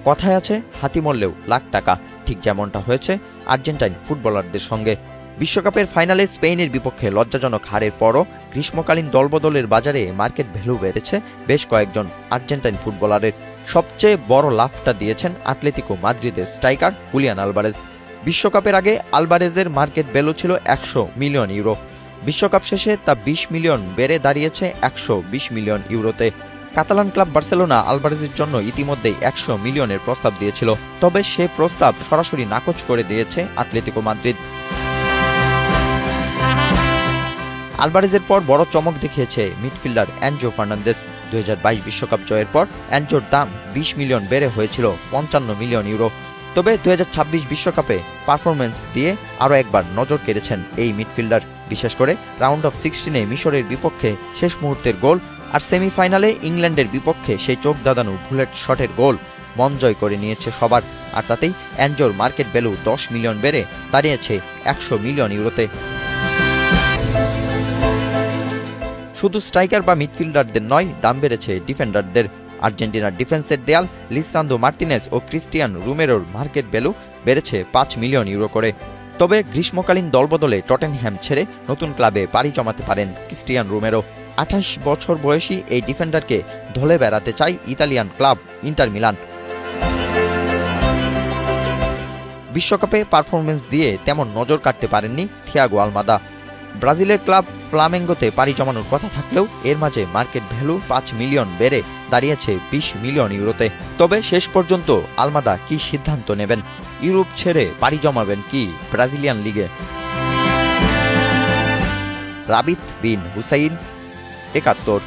কথায় আছে হাতি মরলেও লাখ টাকা, ঠিক যেমনটা হয়েছে আর্জেন্টাইন ফুটবলারদের সঙ্গে। বিশ্বকাপের ফাইনালে স্পেনের বিপক্ষে লজ্জাজনক হারের পরও গ্রীষ্মকালীন দলবদলের বাজারে মার্কেট ভ্যালু বেড়েছে বেশ কয়েকজন আর্জেন্টাইন ফুটবলারের। সবচেয়ে বড় লাভটা দিয়েছেন আতলেতিকো মাদ্রিদের স্ট্রাইকার হুলিয়ান আলভারেজ। বিশ্বকাপের আগে আলভারেজের মার্কেট ভ্যালু ছিল 100 মিলিয়ন ইউরো। বিশ্বকাপ শেষে তা 20 মিলিয়ন বেড়ে দাঁড়িয়েছে 120 মিলিয়ন ইউরোতে। কাতালান ক্লাব বার্সেলোনা আলভারেজের জন্য ইতিমধ্যেই 100 মিলিয়নের প্রস্তাব দিয়েছিল, তবে সে প্রস্তাব সরাসরি নাকচ করে দিয়েছে আতলেতিকো মাদ্রিদ। আলভারেজের পর বড় চমক দেখিয়েছে মিডফিল্ডার এনজো ফার্নান্দেজ। 2022 বিশ্বকাপ জয়ের পর এনজোর দাম 20 মিলিয়ন বেড়ে হয়েছিল 55 মিলিয়ন ইউরো। তবে 2026 বিশ্বকাপে পারফরম্যান্স দিয়ে আরও একবার নজর কেড়েছেন এই মিডফিল্ডার, বিশেষ করে রাউন্ড অফ 16-এ মিশরের বিপক্ষে শেষ মুহূর্তের গোল আর সেমিফাইনালে ইংল্যান্ডের বিপক্ষে সেই চোখ দাদানো বুলেট শটের গোল মন জয় করে নিয়েছে সবার। আর তাতেই এনজোর মার্কেট ভ্যালু 10 মিলিয়ন বেড়ে দাঁড়িয়েছে 100 মিলিয়ন ইউরোতে। শুধু স্ট্রাইকার বা মিডফিল্ডারদের নয়, দাম বেড়েছে ডিফেন্ডারদের। আর্জেন্টিনার ডিফেন্সের দেয়াল লিসান্দ্রো মার্তিনেজ ও ক্রিস্টিয়ান রোমেরোর মার্কেট ভ্যালু বেড়েছে 5 মিলিয়ন ইউরো করে। তবে গ্রীষ্মকালীন দলবদলে টটেনহ্যাম ছেড়ে নতুন ক্লাবে পাড়ি জমাতে পারেন ক্রিস্টিয়ান রোমেরো। 28 বছর বয়সী এই ডিফেন্ডারকে ধলে বেড়াতে চায় ইতালিয়ান ক্লাব ইন্টার মিলান। বিশ্বকাপে পারফরমেন্স দিয়ে তেমন নজর কাটতে পারেননি থিয়াগো আলমাদা। ব্রাজিলের ক্লাব ফ্লামেঙ্গোতে পাড়ি জমানোর কথা থাকলেও এর মাঝে মার্কেট ভ্যালু 5 মিলিয়ন বেড়ে দাঁড়িয়েছে 20 মিলিয়ন ইউরোতে। তবে শেষ পর্যন্ত আলমাদা কি সিদ্ধান্ত নেবেন? ইউরোপ ছেড়ে পাড়ি জমাবেন কি ব্রাজিলিয়ান লিগে? রাবিত বিন হুসাইন, 71।